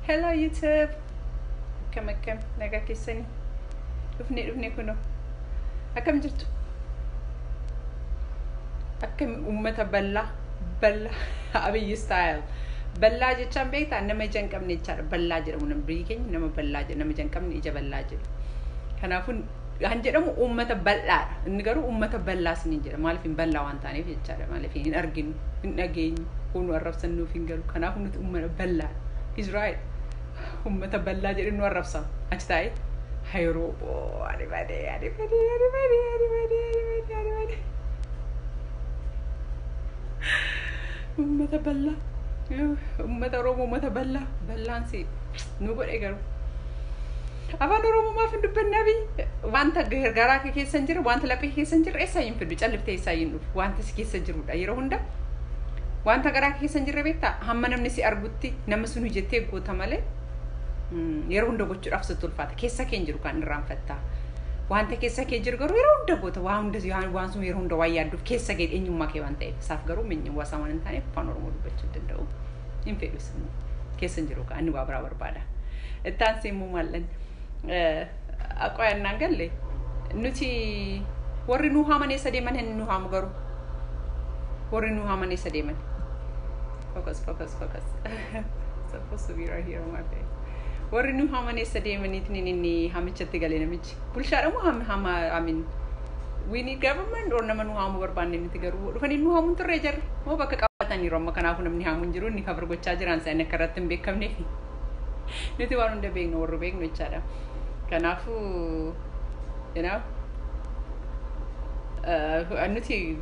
Hello YouTube. Akkam nagaa keessanii. Dhufne kuno. Akkam jirtu? Akkam uummata ballaa Abiyyi style. Ballaa jechaan beektaa nama ija hin qabne jechaadha. Ballaa jedhamu nama biyyi keenya nama ballaa jedha. Nama ija hin qabne ija ballaa jedha. Kanaafuu kan jedhamu uummata bal'aadha. Inni garuu uummata ballaas ni jedha. Maaliif hin ballaa waan taaneef jechaadha. Maaliif hin arginu, hin dhageenyu, kun arrabsannuuf hin galu. Kanaafuu nuti uummata ballaa. He's right. Uummata ballaa jedhu nu arrabsa. Achi taa'ee hayroo ani badee. Uummata ballaa. Uummata Oromoo uummata ballaa. Ballaan si nu godhe garuu. Afaan Oromoo maaf hin dubbanne Abiyyi? Wanta garaa kee keessa hin jirre, wanta laphee keessa hin jirre eessaa hin fiddu? Calliftee eessaa hin dhufu? Wanta si keessa jirudha yeroo hunda. Wanta garaa kee keessa hin jirre beektaa? Hamma namni si argutti nama sun hojjettee goota malee yeroo hunda gochuudhaaf sitti ulfaata. Keessa kee hin jiru kan irraanfattaa. Wanta keessa kee jiru garuu yeroo hunda goota. Waan sun yeroo hunda waan yaadduuf keessa kee eenyummaa kee waan ta'eef. Isaaf garuu waasaa waan hin taaneef afaan Oromoo dubbachuu danda'u. Hin fedhus keessa hin jiru kan inni waa biraa barbaada. Ittaan siimuu maallan aqoyannaan galle nuti warri nu haaman eessa deeman hin nu haamu garuu warri nu haaman eessa deeman. Focus. Supposed to be right here on my face. Warri nu haaman eessa deemaniitiin inni haamichatti galee namichi. Bulchaadhamoo haamin we need government or nama nu haamu barbaanne nuti garuu dhufanii nu haamuun turree jarre moo bakka qabatanii romma kanaafuu namni haamu hin jiru inni kafar gochaa jiran isaanii akka irratti hin beekamneefi. Nuti waan hunda beeknu warri beeknu jechaadha. Kanaafuu nuti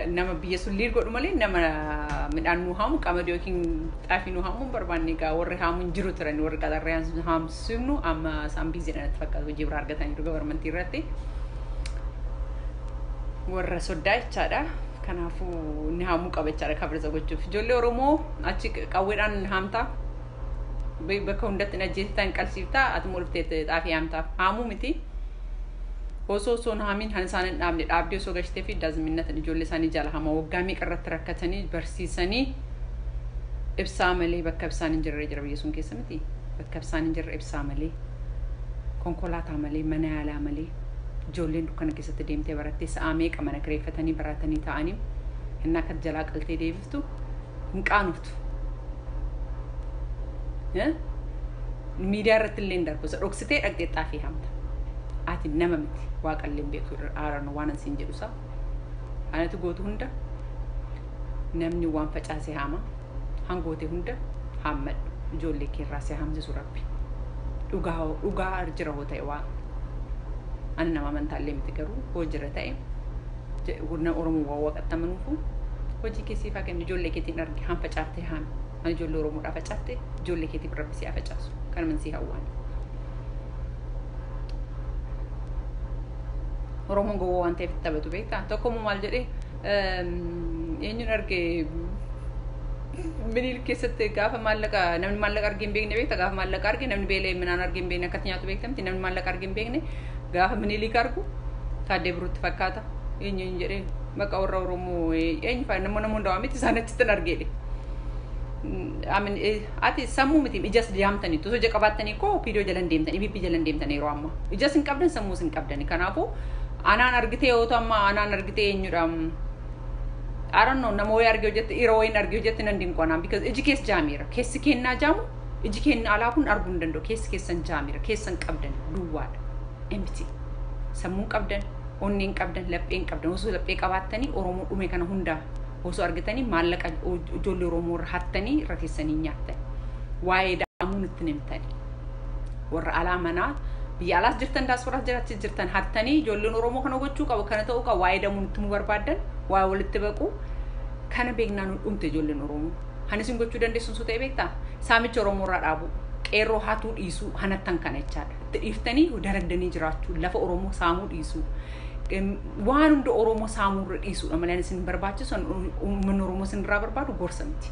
nama biyya sun liir godhu malee nama midhaan nu haamu qamadii yookiin xaafii nu haamu barbaanne egaa warri haamu hin jiru turan warri qaxarree haamsifnu amma isaan biiziidhaan itti fakkaatu hojii biraa argatanii gavarmantii irratti warra soddaa jechaadha. Kanaafuu inni haamuu qaba jechaadha kabarza gochuuf. Ijoollee Oromoo achi qawweedhaan haamtaa. Bakka hundatti ajjeesitaan qalsiiftaa ati molftee xaafii haamtaaf haamuu miti. Osoo haamin han isaan hin dhaabne dhaabdee osoo gashtee fi daaziminnatan ijoollee isaanii jala hama waggaa meeqa irratti rakkatanii barsiisanii ibsaa malee bakka ibsaan hin jirre jira biyya sun keessa miti. Bakka ibsaan hin jirre ibsaa malee konkolaataa malee mana yaalaa malee ijoolleen dukkana keessatti deemtee barattee sa'aa meeqa mana kireeffatanii baratanii ta'anii inni akka jalaa qaltee deebiftu hin qaanuftu. Miidiyaa irratti illee hin darbu isa dhoksitee dhaqxee xaafii haamta. Ati nama miti waaqallee hin beeku haaraan waan ansiin jedhu isaa. Anatu gootu hunda namni waan facaasee haama hangoote hunda haammadhu ijoollee keerraa see haamsisu rabbi. Dhugaa jira hoo ta'e waan. Ani nama amantaallee miti garuu hoo jira ta'e Oromoo waa waqattamanuufu hojii keessiifaa kennu ijoollee keetiin argi haan facaaftee haami. Ani ijoollee Oromoodhaa facaaftee ijoollee keetiif rabbi si haa facaasu. Kan man si hawwaan. Oromoon gowwoo waan ta'eef taphatu beektaa? Tokkommoo maal jedhee eenyuun argee miniil keessatti gaafa maallaqa namni maallaqa argee hin beekne beektaa? Gaafa maallaqa argee namni beelee minaan argee hin beekne akkatti nyaatu beektamti namni maallaqa argee hin beekne gaafa miniiliik argu taaddee biruutti fakkaata. Eenyuun jedhee maqaa warra Oromoo eenyu fa'a nama hundaa miti isaan achitti argeedhe. Ati sammuu miti ijas deemtanii osoo ija qabaatanii koo viidiyoo jalan deemtanii bibbi jalan deemtanii yeroo ammaa ijas hin qabdan sammuus hin qabdani. Kanaafuu anaan argitee yoo ta'u amma anaan argitee eenyudha I don't know nama wayii argee hojjette yeroo wayiin argee hojjette nan dinqoonaan because iji keessa jaamiira keessi kennaa jaamu iji kenna alaa kun arguu hin danda'u keessi keessan jaamiira keessan qabdan duwwaadha empty sammuu qabdan onneen qabdan lapheen qabdan osoo laphee qabaattanii Oromoo dhume kana hundaa osoo argitanii maallaqa ijoollee Oromoo irra hattanii irra keessanii nyaattan waa'ee da'amuun itti nimtanii warra alaa manaa biyya alaas jirtan daasfaraas jiraachis jirtan hattanii ijoolleen Oromoo kana gochuu qabu kana ta'uu qabu waa'ee damuun itti mu barbaadan waa'ee walitti baquu kana beeknaan dhumte ijoolleen Oromoo hanis gochuu dandeessuun soo ta'e beektaa saamicha Oromoo irraa dhaabu qeerroo hatuu dhiisuu hanattan kana jechaadha itti dhiiftanii daragdanii jiraachuu lafa Oromoo saamuu dhiisuu waan hunda Oromoo saamurra dhiisuudha malee isin barbaachisan uummanni Oromoo isin irraa barbaadu gorsa miti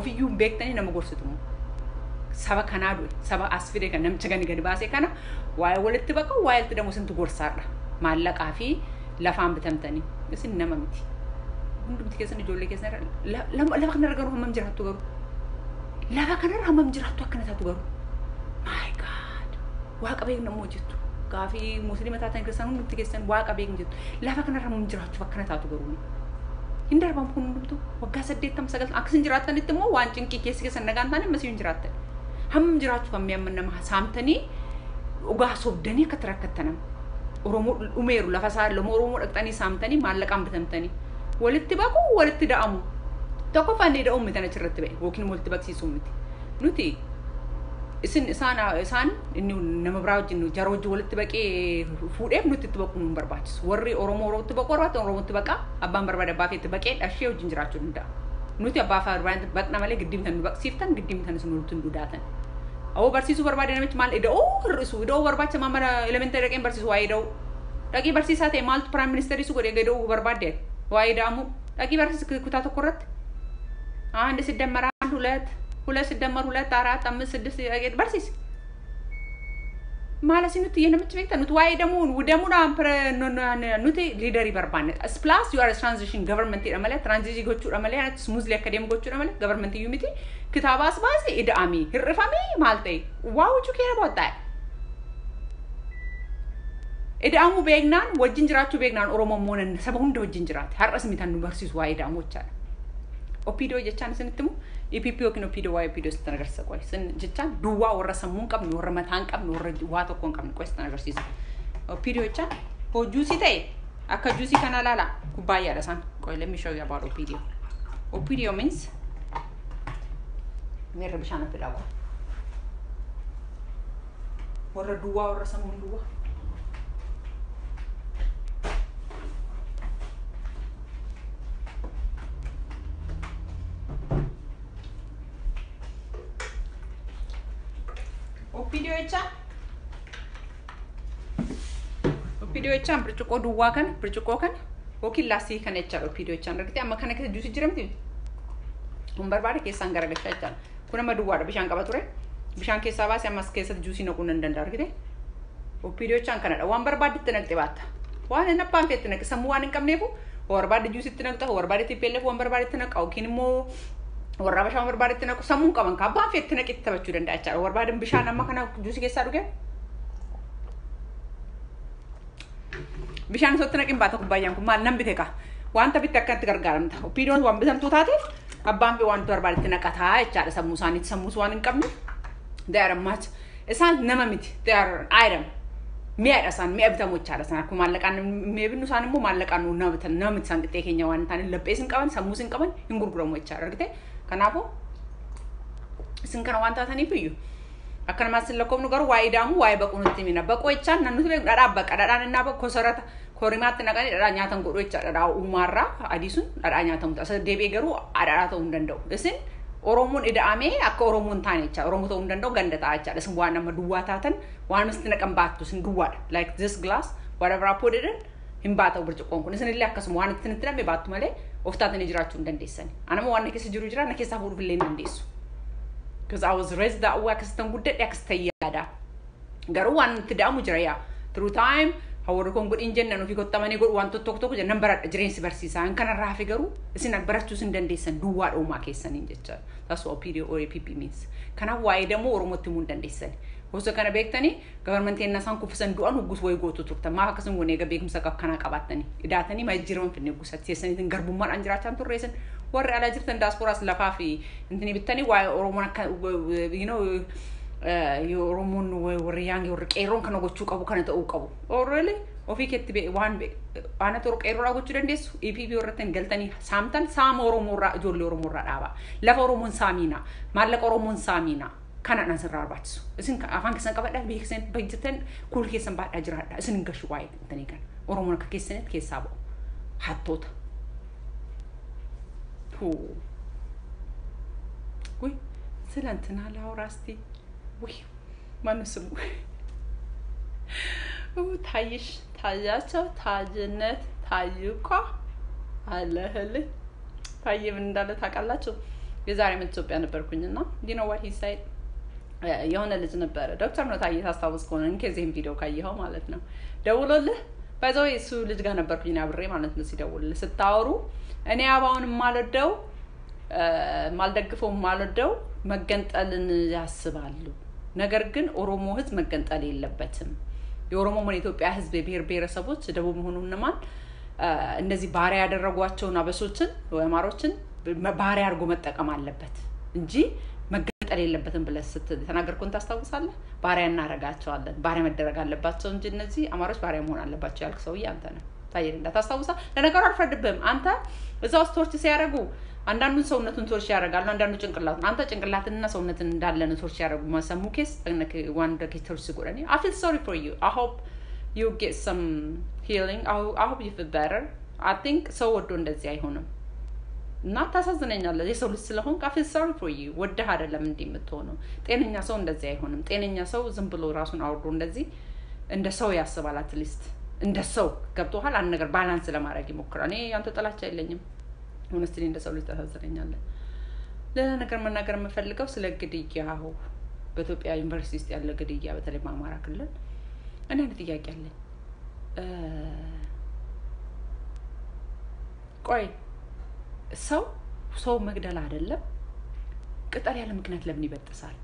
ofiyyuu beektanii nama gorsitu saba kanaa du'e saba as fide kan namicha gadi baasee kana waa'ee walitti baqa waa'ee itti damu isintu gorsaadha maallaqaa fi lafaan bitamtanii isin nama miti hundumti keessan ijoollee keessan lafa kanarra garuu hammam jiraattu garuu lafa kanarra hammam jiraattu akkana taatu garuu waaqa beekna moo jettu gaafii musliima taatan kiristaanuu nutti keessan waaqa beekna jettu lafa kanarra mun jiraachuu akkana taatu garuu hin darban kun hundumtu waggaa 89 akkasin jiraatanitti immoo waan cinqii keessan nagaan taane ammas hin jiraatan hammam jiraachuu kan mi'amman nama saamtanii dhugaa sobdanii akka tirakkattanam oromoo umeeru lafa isaa lomo oromoo dhaqxanii saamtanii maallaqaan bitamtanii walitti baquu walitti da'amu tokko fanni da'uun miti achirratti ba'e yookiin walitti baqsiisuu miti nuti isaan inni nama biraa wajjin jara wajjin walitti baqee fuudheef nuti itti baquun hin barbaachisu warri oromoo itti baquu barbaatan oromootti baqa abbaan barbaade abbaa itti baqee dhashee wajjin jiraachuu danda'a nuti abbaa barbaade baqna malee giddiimtan nu baqsiiftan giddiimtan isin walitti hin dudaatan awoo barsiisuu barbaade namichi maal ida'uu hir'isu ida'uu barbaacha maamara elementary dhaqeen barsiisu waa'ee ida'uu dhaqii barsiisaa ta'e maaltu prime minister isu godhee ida'uu barbaade waa'ee ida'amu dhaqii barsiisu kutaa tokko irratti አንድ ሲደመር አንድ ሁለት ሲደመር ሁለት አራት አምስት ስድስት ያገድ በርሲስ ማለት ሲኑት የነምጭ ቤት ነው ዋይ ደሙና ኑቲ ሊደር ይበርባን ስፕላስ ዩ አር ትራንዚሽን ገቨርንመንት ይረመለ ትራንዚሽን ጎቹ ረመለ ስሙዝሊ አካዴሚ ጎቹ ረመለ ገቨርንመንት ዩኒቲ ክታባስ ባስ ኢዳሚ ህርፋሚ ማልተይ ዋውቹ ከረ ቦታ ኢዳሙ ቤግናን ወጅንጅራቹ ቤግናን ኦሮሞ ሞነን ሰበሁን ደወጅንጅራት ሀርስ ሚታን በርሲስ ዋይ ዳሞቻ ኦፒዶ ጀቻን ስንትሙ ኢፒፒ ኦኪን ኦፒዶ ዋይ ኦፒዶ ስተነገር ሰቆይ ስን ጀቻን ዱዋ ወረሰሙን ቀም ወረመታን ቀም ወረ ዋቶ ኮን ቀም ቆይ ስተነገር ሲዝ ኦፒዶ ጀቻን ሆ ጁሲ ታይ አካ ጁሲ ከናላላ ኩባያ ለሳን ቆይ let me show you about opidio means merebshana pelawa ወረ ዱዋ ወረሰሙን ዱዋ Opidio echan percuko dua kan percuko kan oki lasi kan echan opidio echan rakti amma kana ke juice jiramti umbar bari ke sangara ke echan kuna ma dua bishan kabature bishan ke sabas amma ke sa juice no kunan dandar kite opidio echan kana wan barbadi tenakte bata wan na pam fet tenak samuan kam nebu or badi juice tenakta or badi tipelle wan barbadi tenak au kinmo warra bashan barbadi tenak samun kaman ka ba fet tenak ittabachu danda echan or badi bishan amma kana juice ke saruge bishan sottana kim bata kubayan ku mal nambi teka wanta bitakkat gargaramta opinion wan bisan tutate abban be wan tor balitina kata echada samusanit samuswanin kamni they are much esan namamiti they are item me asan me abta mochara sana ku malakan me binu sanmu malakan namit sangte kenya wan tan lepesin kawan samusin kawan ingurguro mochara rgite kanapo sin kana wanta tani piyu akan masin lakom nugaru wai damu wai bakunti mina bakoichan nanu be dara baka dara na ba kosorata korimat nakani dara nyatan godo icha dara umarra adisun dara nyatan ta debe garu dara to undando esin oromon idame ak oromon tani icha oromo to undando gandata icha desin wana maduwa tatan wan mistin kambatu sin duwa like this glass whatever I put it in himbata burjukon kun esin ilya kasum wan tinitra me batu male oftatan ijrachu undandesani anama wan kesi jiru jira nakesa buru bilen ndesu because I was raised that way cuz tan gudde extayada garu wan tidamu jiraya through time hawru kon gud injen nanu fi ko tamani gud wan to tok je number jiren si bersisa an kana rafi garu isin barachu sin dandesan duwa do ma kesan injecha that's what period or app means kana why demo oromotti mun dandesan hoso kana bektani government enna san kufsan duan hugus way goto tukta ma kasun wone ga bekum sakap kana qabatani idatani ma jiron fi negusat sesan tin garbu man anjirachan to resen war ala jirtan diaspora lafafi intini bitani why oromon you know yo oromon wariyang yo qeron kana gochu qabu kana to qabu or really ofi ketbe wan be ana to qero ra gochu dendes epp yorten galtani samtan sam oromo ra jolle oromo ra daba la oromon samina malak oromon samina kana nan sararbatsu isin afan kesan qabada be kesen bajeten kul kesan ba ajrada isin gashu wai tani kan oromon ka kesenet kesabo hatot hu ui selantana laurasti ui manusum ታይሽ ታያቸው ታጅነት ታዩካ አለህል ታየም እንዳለ ታቃላችሁ የዛሬ ምን ኢትዮጵያ ነበርኩኝና you know what he said የሆነ ልጅ ነበር ዶክተር ነው ታየ ታስታውስ ከሆነ እንከዚህም ቪዲዮ ካየኸው ማለት ነው ደውሎልህ ባይዘው እሱ ልጅ ጋር ነበርኩኝ አብሬ ማለት ነው ሲደውልልህ ስታወሩ እኔ አባውን ማልደግፈው መገንጠልን ያስባሉ ነገር ግን ኦሮሞ ህዝብ መገንጠል የለበትም የኦሮሞ ምን ኢትዮጵያ ህዝብ ብሔር ብሔረሰቦች ደቡብ መሆኑን ማን እነዚህ ባሪያ ያደረጓቸውን አበሶችን ወይ አማሮችን ባሪያ አርጎ መጠቀም አለበት እንጂ መገንጠል የለበትም ብለህ ተናገርኩን ታስታውሳለህ ባሪያ እናረጋቸዋለን ባሪያ መደረግ አለባቸው እንጂ እነዚህ አማሮች ባሪያ መሆን አለባቸው ያልክ ሰውዬ አንተ ነህ ታየኝ እንዳታስታውሳ ለነገሩ አልፈርድብህም አንተ እዛው ስቶርች ሲያረጉ አንዳንዱን ሰውነቱን ቶርች ያረጋሉ አንዳንዱ ጭንቅላቱን አንተ ጭንቅላትንና ሰውነትን እንዳለ ነው ቶርች ያረጉ ማሰሙ ኬስ one that ቶርች ሲጎረኒ I feel sorry for you I hope you get some healing I hope you feel better I think so ወዶ እንደዚህ አይሆንም እና ታሳዝነኛለህ የሰው ልጅ ስለሆንክ I feel sorry for you ወደህ አይደለም እንደምትሆነው ጤነኛ ሰው እንደዚህ አይሆንም ጤነኛ ሰው ዝም ብሎ ራሱን አውርዶ እንደዚህ እንደ ሰው ያስባል at least እንደ ሰው ገብቶሃል አንድ ነገር ባላንስ ለማድረግ ይሞክራል እኔ አንተ ጥላቻ የለኝም honestly እንደ ሰው ልጅ ታሳዝነኛለህ ለና ነገር መናገር የምፈልገው ስለ ግድያው በኢትዮጵያ ዩኒቨርሲቲ ውስጥ ያለ ግድያ በተለይ በአማራ ክልል እኔ አንድ ጥያቄ አለኝ ቆይ ሰው መግደል አይደለም ቅጠል ያለ ምክንያት ለምን ይበጥሳል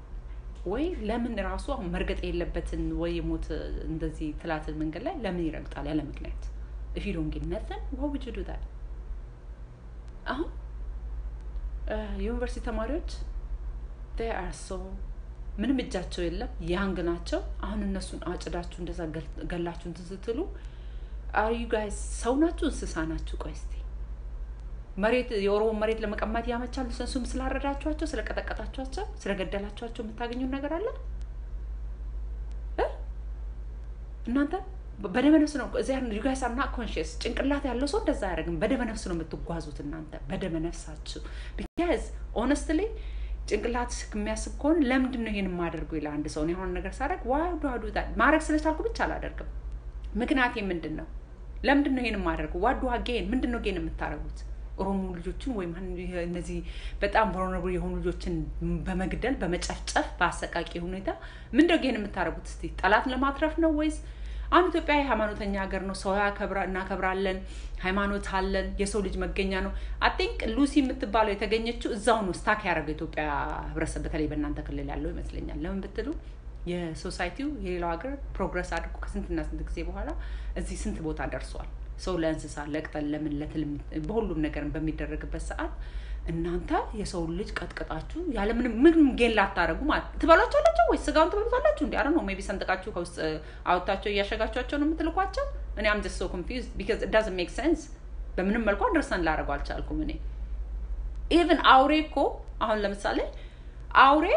ወይ ለምን ራሱ መርገጥ የለበትን ወይ ሞት እንደዚህ ትላትን መንገድ ላይ ለምን ይረግጣል ያለ ምክንያት if you don't get nothing why would you do that ዩኒቨርሲቲ ተማሪዎች they are so ምንም እጃቸው የለም ያንግ ናቸው አሁን እነሱን አጭዳችሁ እንደዛ ገላችሁ እንትዝትሉ are you guys ሰው ናችሁ እንስሳ ናችሁ ቆይ እስቲ መሬት የኦሮሞ መሬት ለመቀማት ያመቻሉ ሰንሱም ስላረዳችኋቸው ስለቀጠቀጣችኋቸው ስለገደላችኋቸው የምታገኙ ነገር አለ እናንተ በደመነፍስ ነው እዚያ you guys are not conscious ጭንቅላት ያለው ሰው እንደዛ ያረግም በደመነፍስ ነው የምትጓዙት እናንተ በደመነፍሳችሁ because honestly ጭንቅላት የሚያስብ ከሆነ ለምንድን ነው ይሄን ማደርገው ይላል አንድ ሰው ነው የሆነ ነገር ሳደርግ why do I do that ማረግ ስለቻልኩ ብቻ አላደርግም ምክንያቴ ምንድነው ለምንድን ነው ይሄን ማደርገው what do I gain ምንድነው gain የምታረጉት ኦሮሞ ልጆችን ወይ ማን እነዚህ በጣም vulnerable የሆኑ ልጆችን በመግደል በመጨፍጨፍ በአሰቃቂ ሁኔታ ምንድነው gain የምታረጉት እስቲ ጠላት ለማትረፍ ነው ወይስ አንድ ኢትዮጵያ ሃይማኖተኛ ሀገር ነው ሰው እናከብራለን ሃይማኖት አለን የሰው ልጅ መገኛ ነው I think ሉሲ የምትባለው የተገኘችው እዛው ነው ስታክ ያረገው ኢትዮጵያ ህብረተሰብ በተለይ በእናንተ ክልል ያለው ይመስለኛል ለምን ብትሉ የሶሳይቲው የሌላው ሀገር ፕሮግረስ አድርጎ ከስንትና ስንት ጊዜ በኋላ እዚህ ስንት ቦታ ደርሷል ሰው ለእንስሳ ለቅጠል ለምን ለትልም በሁሉም ነገር በሚደረግበት ሰዓት እናንተ የሰው ልጅ ቀጥቀጣችሁ ያለ ምንም ጌላ አታረጉ ማለት ትበላችኋላችሁ ወይ ስጋውን ትበሉታላችሁ እንዴ አረ ነው ሜቢ ሰንጠቃችሁ ከውስጥ አውጣቸው ያሸጋችኋቸው ነው የምትልኳቸው እኔ am just so confused because it doesn't make sense በምንም መልኩ አንደርስታንድ ላደርገው አልቻልኩም እኔ even አውሬ እኮ አሁን ለምሳሌ አውሬ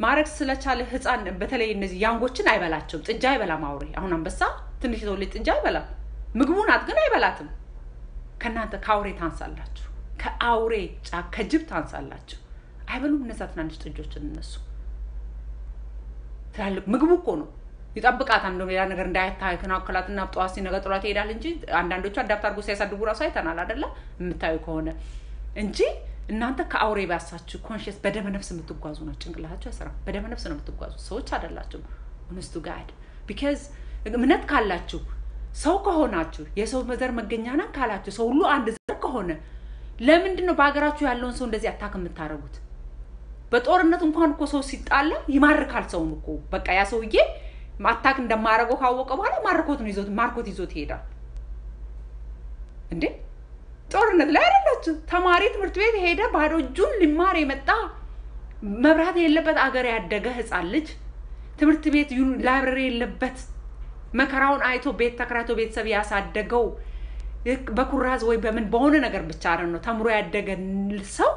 ማረክ ስለቻለ ህፃን በተለይ እነዚህ ያንጎችን አይበላቸው ጥጃ አይበላም አውሬ አሁን አንበሳ ትንሽ ሰው ልጅ ጥጃ አይበላም ምግቡን አትገና አይበላትም ከናንተ ካውሬ ታንሳላችሁ ከአውሬ ከጅብ ታንሳላችሁ አይበሉም እነዛ ትናንሽ ጥጆችን እነሱ ትላልቅ ምግቡ እኮ ነው ይጣብቃታል እንደው ያ ነገር እንዳይታይ ከናከላትና አጥዋሲ ነገር ጥሏት ይሄዳል እንጂ አንዳንዶቹ አዳፕት አድርጎ ሲያሳድጉ ራሱ አይተናል አይደለ የምታዩ ከሆነ እንጂ እናንተ ከአውሬ ባሳችሁ ኮንሺየስ በደመ ነፍስ የምትጓዙ ነው ጭንቅላታችሁ አይሰራ በደመ ነፍስ ነው የምትጓዙ ሰዎች አይደላችሁም honest to God because እምነት ካላችሁ ሰው ከሆናችሁ የሰው መዘር መገኛና ካላችሁ ሰው ሁሉ አንድ ዘር ከሆነ ለምንድን ነው በአገራችሁ ያለውን ሰው እንደዚህ አታክ የምታረጉት በጦርነት እንኳን እኮ ሰው ሲጣላ ይማርካል ሰውን እኮ በቃ ያ ሰውዬ ማታክ እንደማረገው ካወቀ በኋላ ማርኮት ይዞት ይሄዳል እንዴ ጦርነት ላይ አይደላችሁ ተማሪ ትምህርት ቤት ሄደ ባዶ እጁን ሊማር የመጣ መብራት የለበት አገር ያደገ ህፃን ልጅ ትምህርት ቤት ላይብረሪ የለበት መከራውን አይቶ ቤት ተከራይቶ ቤተሰብ ያሳደገው በኩራዝ ወይ በምን በሆነ ነገር ብቻ አይደለም ተምሮ ያደገ ሰው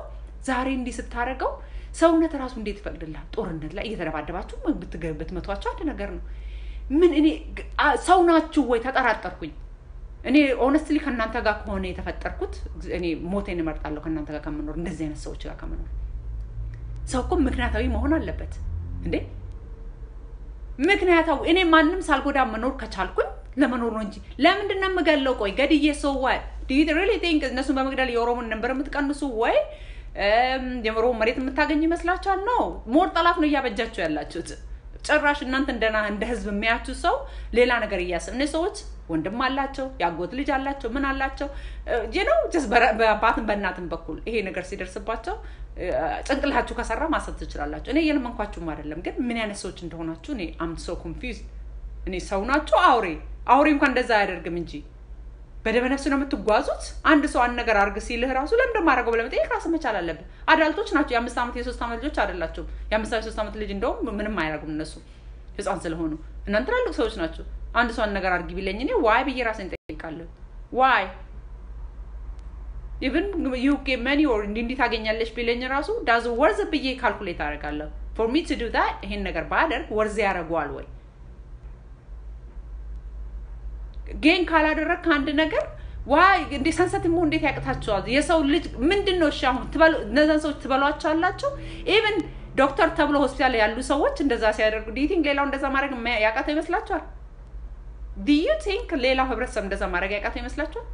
ዛሬ እንዲህ ስታረገው ሰውነት ራሱ እንዴት ይፈቅድልሃል ጦርነት ላይ እየተደባደባችሁ ብትገበት መቷቸው አንድ ነገር ነው ምን እኔ ሰው ናችሁ ወይ ተጠራጠርኩኝ እኔ honestly ከናንተ ጋር ከሆነ የተፈጠርኩት እኔ ሞቴን እመርጣለሁ ከናንተ ጋር ከመኖር እንደዚህ አይነት ሰዎች ጋር ከመኖር ሰው እኮ ምክንያታዊ መሆን አለበት እንዴ ምክንያታው እኔ ማንንም ሳልጎዳ መኖር ከቻልኩኝ ለመኖር ነው እንጂ ለምንድን ነው መገለው ቆይ ገድዬ ሰው what do you really think እነሱ በመግደል የኦሮሞን ነበር የምትቀንሱ ወይ የኦሮሞ መሬት የምታገኙ ይመስላችኋል ነው ሞር ጠላት ነው ያበጃችሁ ያላችሁት ጭራሽ እናንተ እንደ ህዝብ የሚያችሁ ሰው ሌላ ነገር ያያስብ እነሱ ሰዎች ወንድም አላቸው ያጎት ልጅ አላቸው ምን አላቸው you know just በአባትም በእናትም በኩል ይሄ ነገር ሲደርስባቸው ጭንቅላችሁ ከሰራ ማሰብ ትችላላችሁ እኔ የለመንኳችሁ አይደለም ግን ምን ያነስ ሰዎች እንደሆናችሁ እኔ I'm so confused እኔ ሰው ናችሁ አውሬ እንኳን እንደዛ ያደርግም እንጂ በደመ ነፍስ ነው የምትጓዙት አንድ ሰው አንድ ነገር አርግ ሲልህ ራሱ ለምን እንደማረገው ለመጠየቅ ራስ መቻል አለብህ አዳልቶች ናቸው የ5 ዓመት የ3 ዓመት ልጆች አይደላችሁ የ5 ዓመት 3 ዓመት ልጅ እንደውም ምንም አይያረጉም እነሱ ህፃን ስለሆኑ እናንተ ትላልቅ ሰዎች ናቸው አንድ ሰው አንድ ነገር አርግ ቢለኝ እኔ why ብዬ ራሴን ጠይቃለሁ why even you get money or እንዴት ታገኛለሽ ቢለኝ ራሱ does worth ብዬ ካልኩሌት አደርጋለሁ for me to do that ይሄን ነገር ባደርግ ወርዝ ያረጋዋል ወይ ጌን ካላደረክ አንድ ነገር ዋይ እንዴ ሰንሰቲቭ ነው እንዴት ያቅታቸዋል የሰው ልጅ ምንድነው እሺ አሁን ትበሉ እነዛን ሰዎች ትበሏቸዋላችሁ even ዶክተር ተብሎ ሆስፒታል ያሉ ሰዎች እንደዛ ሲያደርጉ do you think ሌላው እንደዛ ማድረግ ያቃተው ይመስላችኋል do you think ሌላው ህብረተሰብ እንደዛ ማድረግ ያቃተው ይመስላችኋል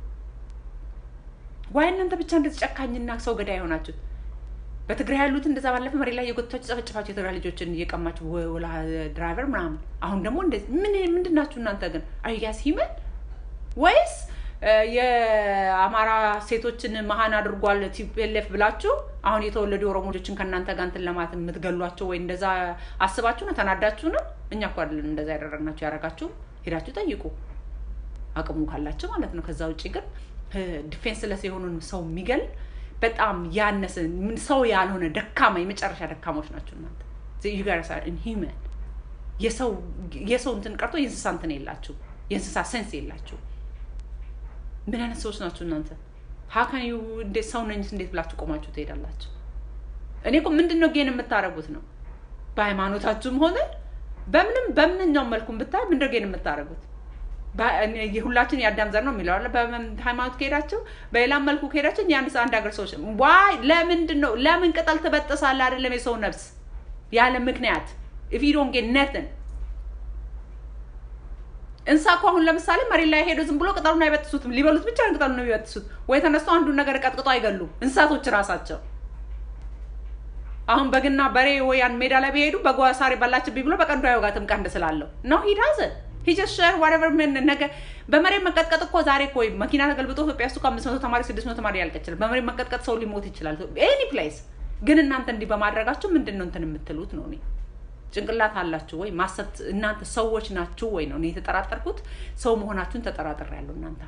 ዋይ እናንተ ብቻ እንደዚህ ጨካኝና ሰው ገዳይ ሆናችሁ በትግራይ ያሉት እንደዛ ባለፈ መሬት ላይ የጎተታችሁ ጸፈጭፋችሁ የትግራይ ልጆችን እየቀማችሁ ወላ ድራይቨር ምናምን አሁን ደግሞ እንደዚህ ምንድናችሁ እናንተ ግን are you guys human ወይስ የአማራ ሴቶችን መሃን አድርጓል ቲፒኤልኤፍ ብላችሁ አሁን የተወለዱ ኦሮሞ ልጆችን ከናንተ ጋር እንትን ለማት የምትገሏቸው ወይ እንደዛ አስባችሁ ነው ተናዳችሁ ነው እኛ እኮ አይደለም እንደዛ ያደረግናችሁ ያረጋችሁ ሄዳችሁ ጠይቁ አቅሙ ካላችሁ ማለት ነው ከዛ ውጪ ግን ዲፌንስለስ የሆኑን ሰው የሚገል በጣም ያነሰ ሰው ያልሆነ ደካማ የመጨረሻ ደካሞች ናቸው እናንተ you guys are inhuman የሰው እንትን ቀርቶ የእንስሳ እንትን የላችሁ የእንስሳ ሴንስ የላችሁ ምን አይነት ሰዎች ናችሁ እናንተ how can you እንዴት ሰው ነኝ እንዴት ብላችሁ ቆማችሁ ትሄዳላችሁ እኔ እኮ ምንድነው ጌን የምታረጉት ነው በሃይማኖታችሁም ሆነ በምንኛው መልኩም ብታይ ምንድነው ጌን የምታረጉት ሁላችን ያዳም ዘር ነው የሚለው አይደል በሃይማኖት ከሄዳችሁ በሌላ መልኩ ከሄዳችሁ ያንስ አንድ ሀገር ሰዎች ዋይ ለምን ቅጠል ተበጠሳለ አይደለም የሰው ነፍስ ያለ ምክንያት if you don't get nothing እንሳኮ አሁን ለምሳሌ መሬት ላይ ሄዶ ዝም ብሎ ቅጠሉን አይበጥሱትም ሊበሉት ብቻ ቅጠሉን ነው የሚበጥሱት ወይ ተነስተው አንዱ ነገር ቀጥቅጦ አይገሉ እንሳቶች ራሳቸው አሁን በግና በሬ ወይ ያን ሜዳ ላይ ቢሄዱ በጓሳሪ ባላችብ ብሎ በቀንዱ አይወጋትም ቀንደ ስላለው no he doesn't he just share whatever ነገር በመሬት መቀጥቀጥ እኮ ዛሬ እኮ መኪና ተገልብጦ ኢትዮጵያ ውስጥ 500 ተማሪ 600 ተማሪ ያልቀችል በመሬት መቀጥቀጥ ሰው ሊሞት ይችላል any place ግን እናንተ እንዲህ በማድረጋችሁ ምንድነው እንትን የምትሉት ነው እኔ ጭንቅላት አላችሁ ወይ ማሰብ እናንተ ሰዎች ናችሁ ወይ ነው እኔ ተጠራጠርኩት ሰው መሆናችሁን ተጠራጥሬያለሁ እናንተ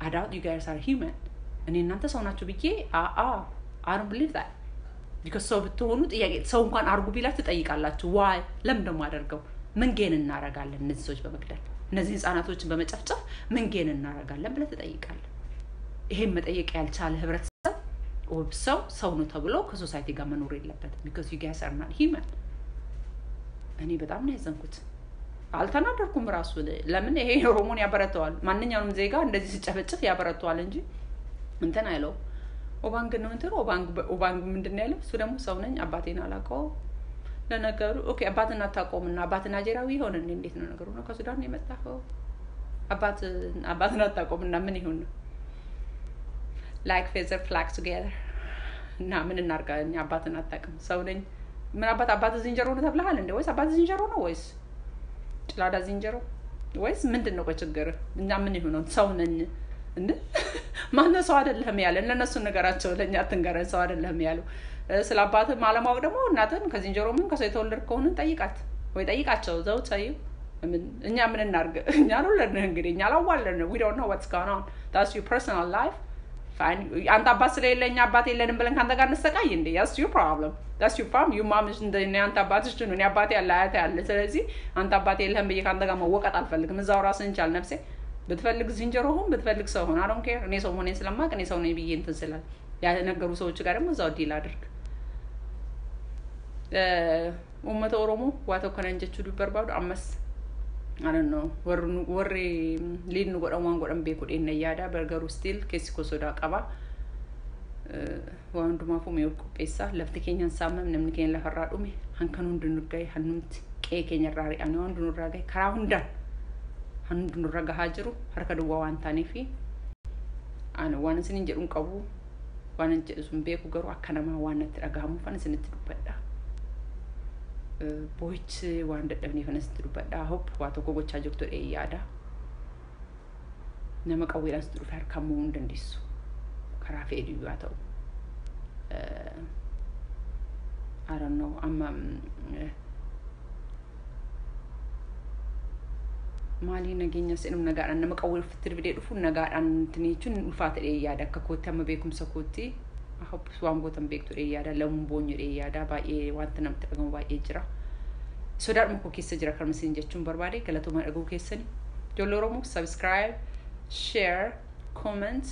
I doubt you guys are human እኔ እናንተ ሰው ናችሁ ብዬ I don't believe that because ሰው ብትሆኑ ጥያቄ ሰው እንኳን አርጉ ቢላችሁ ትጠይቃላችሁ why ለምን ደሞ አደርገው ምን ጌን እናረጋለን እነዚህ ሰዎች በመግደል እነዚህ ህፃናቶችን በመጨፍጨፍ ምን ጌን እናረጋለን ብለ ትጠይቃለህ ይሄን መጠየቅ ያልቻለ ህብረተሰብ ሰው ነው ተብሎ ከሶሳይቲ ጋር መኖር የለበትም because you guys are not human እኔ በጣም ነው ያዘንኩት አልተናደርኩም ራሱ ለምን ይሄ ሮሞን ያበረታዋል ማንኛውም ዜጋ እንደዚህ ሲጨፈጭፍ ያበረታዋል እንጂ እንትን አይለው ኦባንግ ነው እንትን ኦባንግ ምንድነው ያለው እሱ ደግሞ ሰው ነኝ አባቴን አላቀው ለነገሩ ኦኬ አባትና ታቆምና አባትና ጀራዊ ሆነ እንዴት ነው ነገሩ ነው ከሱዳን ነው የመጣው አባትና ታቆምና ምን ይሁን like feather flags together እና ምን እናርጋኝ አባትና ታቀም ሰው ነኝ ምን አባት ዝንጀሮ ነው ተብለሃል እንዴ ወይስ አባት ዝንጀሮ ነው ወይስ ጭላዳ ዝንጀሮ ወይስ ምንድነው በችግር እና ምን ይሁን ሰው ነኝ እንዴ ማን ሰው አይደለም ያለ ለነሱ ነገራቸው ለኛ ተንገረን ሰው አይደለም ያለው ስለአባት ማለማው ደግሞ እናትን ከዝንጀሮ ምን ከሰው የተወለድክ ከሆነ ጠይቃት ወይ ጠይቃቸው ዘው ታዩ እኛ ምን እናርግ እኛ ነው ለነህ እንግዲህ እኛ አላዋለን we don't know what's going on that's your personal life fine አንተ አባት ስለሌለኛ አባት የለንም ብለን ካንተ ጋር እንሰቃይ እንዴ that's your problem that's your problem your mom is in the አንተ አባትሽ ነው እኔ አባቴ ያለ አያቴ ያለ ስለዚህ አንተ አባቴ የለህም ብዬ ካንተ ጋር መወቀጥ አልፈልግም እዛው ራስን እንቻል ነፍሴ ብትፈልግ ዝንጀሮ ሆን ብትፈልግ ሰው ሆን I don't care እኔ ሰው ሆነኝ ስለማቅ እኔ ሰው ነኝ ብዬ እንትን ስላል ያነገሩ ሰዎች ጋር ደግሞ እዛው ዲል አድርግ ኡመተ ኦሮሞ ዋተው ከነንጀቹ ዱበርባዱ አመስ I don't know warri liinu godhan beeku dheenne yaada burger still keessiko soda qaba waanduma fu mee qopheessa lafti keenyan saamam namni keenya lafarraa dhume hankan hundunu gaay hanumti qee keenya raari ani hundunu raagay kara hundan hundunu raga hajiru harka duwa waan taanifi ana waan sinin jedhun qabu waan jedhun beeku garu akkanama waan natti dhagahamu fan sinitti dubbadha boich waan dadhabne fanas dubbadha hope waa tokko gochaa jirtu yaada nama qawweeras dhufe harkamuu dandeessu karaa fedhii yaa ta'u I don't know. Mali nageenya seenum nagaadhaan nama qawwee fitir bidee dhufu nagaadhaan tiniichuun ulfaata yaada akka kootti amma beekumsa kootti hope waan gootan beektu yaada lamuun boonyu yaada baay'ee wanta namatti dhagamu baay'ee jira sodaadhuma koo keessa jira kan masiin jechuun barbaade galatooma dhaguu keessanii ijoollee Oromoo subscribe share comment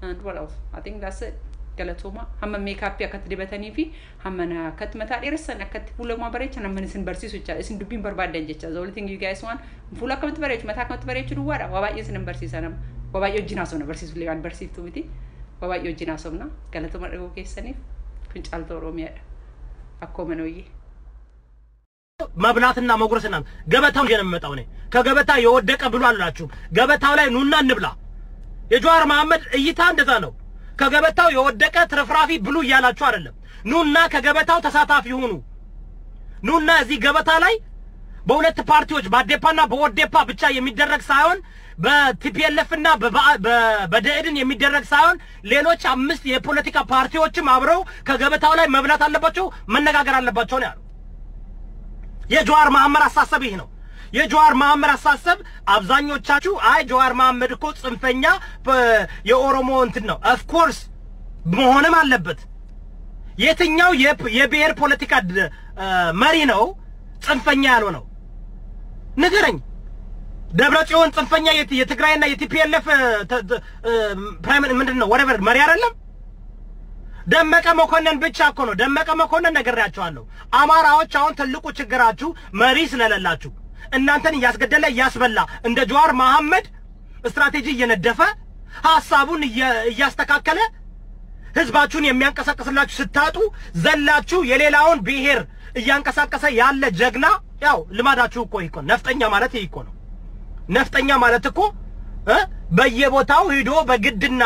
and what else I think that's it galatooma hamma makeup akkatti dibatanii fi hamma akkatti mataa dheeressan akkatti fuula bareechan hamma isin barsiisu jecha isin dubbiin barbaadan jecha the only thing you guys want fuula akkatti bareechu mataa akkatti bareechu duwwaadha waa baay'ee isin barsiisan waa baay'ee hojii naasofna barsiisu leewan barsiiftu miti waa baay'ee hojii naasofna galatooma dhaguu keessaniif kun Caaltuu Oromiyaadha akkuma nooyee መብላትና መጉረስና ገበታው የነመጣው ነው ከገበታ የወደቀ ብሎ አላችሁ ገበታው ላይ ኑና እንብላ የጀዋር መሐመድ እይታ እንደዛ ነው ከገበታው የወደቀ ትርፍራፊ ብሉ ያላችሁ አይደለም ኑና ከገበታው ተሳታፊ ሆኑ ኑና እዚህ ገበታ ላይ በሁለት ፓርቲዎች ባዴፓና በወዴፓ ብቻ የሚደረግ ሳይሆን በቲፒኤልኤፍና በደኢድን የሚደረግ ሳይሆን ሌሎች 5 የፖለቲካ ፓርቲዎችም አብረው ከገበታው ላይ መብላት አለባቸው መነጋገር አለባቸው ነው ያለው የጀዋር መሐመድ አሳሰብ ይሄ ነው የጀዋር መሐመድ አሳሰብ አብዛኞቻችሁ አይ ጀዋር መሐመድ እኮ ጽንፈኛ የኦሮሞ እንትን ነው of course መሆንም አለበት የትኛው የብሔር ፖለቲካ መሪ ነው ጽንፈኛ ያልሆነው ንገረኝ ደብረጽዮን ጽንፈኛ የትግራይና የቲፒኤልኤፍ ፕራይም ምንድነው whatever መሪ አይደለም ደመቀ መኮንን ብቻ እኮ ነው ደመቀ መኮንን ነገራቸዋለሁ አማራዎች አሁን ትልቁ ችግራችሁ መሪ ስለሌላችሁ እናንተን ያስገደለ ያስበላ እንደ ጀዋር መሐመድ ስትራቴጂ እየነደፈ ሐሳቡን እያስተካከለ ህዝባችሁን የሚያንቀሳቅስላችሁ ስታጡ ዘላችሁ የሌላውን ብሔር እያንቀሳቀሰ ያለ ጀግና ያው ልማዳችሁ እኮ ይኮ ነፍጠኛ ማለት ይኮ ነው ነፍጠኛ ማለት እኮ በየቦታው ሄዶ በግድና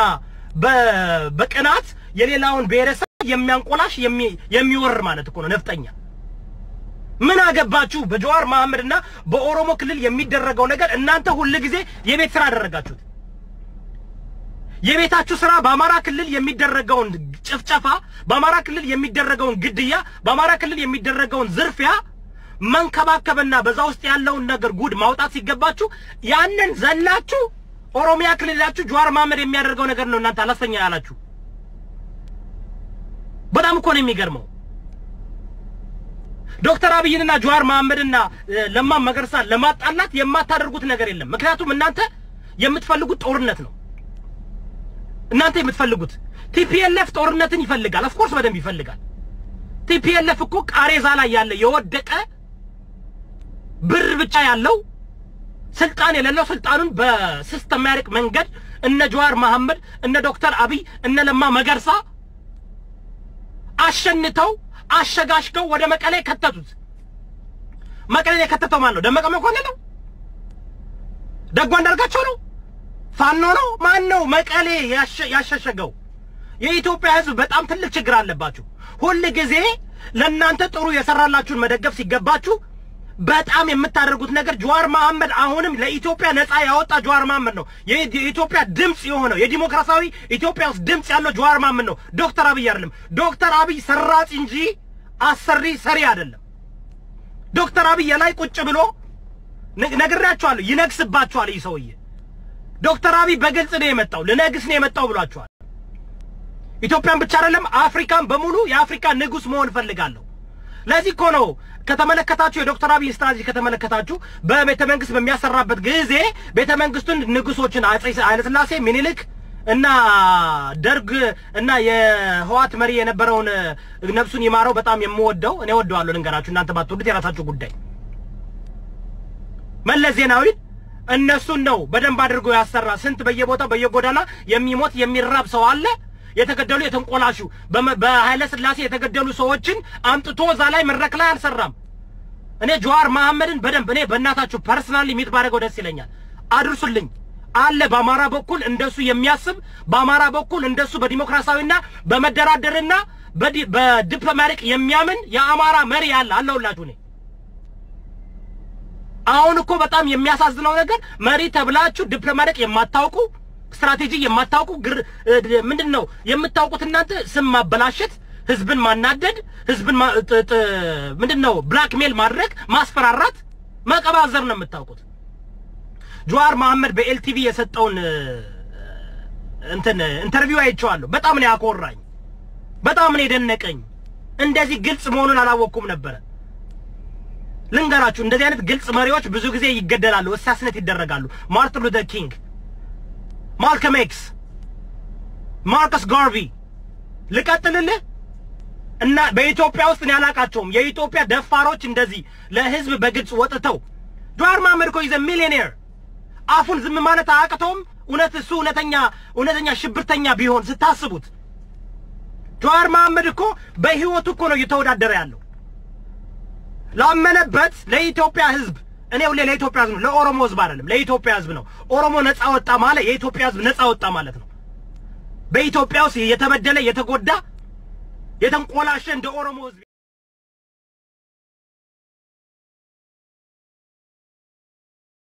በቅናት የሌላውን ብሔረሰብ የሚያንቆላሽ የሚወር ማለት እኮ ነው ነፍጠኛ ምን አገባችሁ በጀዋር መሐመድና በኦሮሞ ክልል የሚደረገው ነገር እናንተ ሁሉ ጊዜ የቤት ስራ አደረጋችሁት የቤታችሁ ስራ በአማራ ክልል የሚደረገውን ጭፍጨፋ በአማራ ክልል የሚደረገውን ግድያ በአማራ ክልል የሚደረገውን ዝርፊያ መንከባከብና በዛ ውስጥ ያለውን ነገር ጉድ ማውጣት ሲገባችሁ ያንን ዘላችሁ ኦሮሚያ ክልላችሁ ጀዋር መሐመድ የሚያደርገው ነገር ነው እናንተ አላስተኛ ያላችሁ በጣም እኮ ነው የሚገርመው ዶክተር አብይንና ጀዋር መሐመድና ለማ መገርሳ ለማጣላት የማታደርጉት ነገር የለም ምክንያቱም እናንተ የምትፈልጉት ጦርነት ነው እናንተ የምትፈልጉት ቲፒኤልኤፍ ጦርነትን ይፈልጋል of course በደንብ ይፈልጋል ቲፒኤልኤፍ እኮ ቃሬዛ ላይ ያለ የወደቀ ብር ብቻ ያለው ስልጣን የሌለው ስልጣኑን በሲስተማቲክ መንገድ እነ ጀዋር መሐመድ እነ ዶክተር አብይ እነ ለማ መገርሳ አሸንተው አሸጋሽከው ወደ መቀሌ ከተቱት መቀሌ ከተተው ማለት ነው ደመቀ መኮንን ነው ደጓ እንዳርጋቸው ነው ፋኖ ነው ማን ነው መቀሌ ያሸሸገው የኢትዮጵያ ህዝብ በጣም ትልቅ ችግር አለባችሁ ሁሉ ጊዜ ለእናንተ ጥሩ የሰራላችሁን መደገፍ ሲገባችሁ በጣም የምታደርጉት ነገር ጀዋር መሐመድ አሁንም ለኢትዮጵያ ነፃ ያወጣ ጀዋር መሐመድ ነው የኢትዮጵያ ድምጽ የሆነው የዲሞክራሲያዊ ኢትዮጵያ ውስጥ ድምጽ ያለው ጀዋር መሐመድ ነው ዶክተር አብይ አይደለም ዶክተር አብይ ሰራጭ እንጂ አሰሪ ሰሪ አይደለም ዶክተር አብይ ላይ ቁጭ ብሎ ነግራችኋለሁ ይነግስባችኋል ይሰውዬ ዶክተር አብይ በግልጽ ነው የመጣው ለነግስ ነው የመጣው ብሏችኋል ኢትዮጵያን ብቻ አይደለም አፍሪካን በሙሉ የአፍሪካ ንጉስ መሆን ፈልጋለሁ ለዚህ እኮ ነው ከተመለከታችሁ የዶክተር አብይ ስትራቴጂ ከተመለከታችሁ በቤተ መንግስት በሚያሰራበት ጊዜ ቤተ መንግስቱን ንጉሶችን ኃይለ ሥላሴ ሚኒሊክ እና ደርግ እና የህዋት መሪ የነበረውን ነፍሱን ይማረው በጣም የምወደው እኔ ወደዋለሁ ልንገራችሁ እናንተ ባትወዱት የራሳችሁ ጉዳይ መለስ ዜናዊ እነሱን ነው በደንብ አድርጎ ያሰራ ስንት በየቦታው በየጎዳና የሚሞት የሚራብ ሰው አለ የተገደሉ የተንቆላሹ በኃይለ ሥላሴ የተገደሉ ሰዎችን አምጥቶ ዛ ላይ መድረክ ላይ አልሰራም እኔ ጀዋር መሐመድን በደንብ እኔ በእናታችሁ ፐርሰናሊ ሚት ባደረገው ደስ ይለኛል አድርሱልኝ አለ በአማራ በኩል እንደሱ የሚያስብ በአማራ በኩል እንደሱ በዲሞክራሲያዊና በመደራደርና በዲፕሎማቲክ የሚያምን የአማራ መሪ ያለ አለውላችሁ እኔ አሁን እኮ በጣም የሚያሳዝነው ነገር መሪ ተብላችሁ ዲፕሎማቲክ የማታውቁ ስትራቴጂ የማታውቁ ምንድነው የምታውቁት እናንተ ስም ማበላሸት ህዝብን ማናደድ ህዝብን ምንድነው ብላክሜል ማድረግ ማስፈራራት መቀባዘር ነው የምታውቁት ጀዋር መሐመድ በኤልቲቪ የሰጠውን ኢንተርቪው አይቼዋለሁ በጣም ነው ያኮራኝ በጣም ነው የደነቀኝ እንደዚህ ግልጽ መሆኑን አላወኩም ነበር ልንገራችሁ እንደዚህ አይነት ግልጽ መሪዎች ብዙ ጊዜ ይገደላሉ ወሳስነት ይደረጋሉ ማርቲን ሉተር ኪንግ ማልከም ኤክስ ማርከስ ጋርቪ ልቀጥልልህ እና በኢትዮጵያ ውስጥ ነው ያላቃቸውም የኢትዮጵያ ደፋሮች እንደዚህ ለህዝብ በግልጽ ወጥተው ጀዋር መሐመድ እኮ ይዘ ሚሊዮኔር አፉን ዝም ማለት አያቅተውም እሱ እውነተኛ ሽብርተኛ ቢሆን ስታስቡት ጀዋር መሐመድ እኮ በህይወቱ እኮ ነው እየተወዳደረ ያለው ላመነበት ለኢትዮጵያ ህዝብ እኔ ሁሌ ለኢትዮጵያ ህዝብ ነው ለኦሮሞ ህዝብ አይደለም ለኢትዮጵያ ህዝብ ነው ኦሮሞ ነፃ ወጣ ማለት የኢትዮጵያ ህዝብ ነፃ ወጣ ማለት ነው በኢትዮጵያ ውስጥ የተበደለ የተጎዳ የተንቆላሸ እንደ ኦሮሞ ህዝብ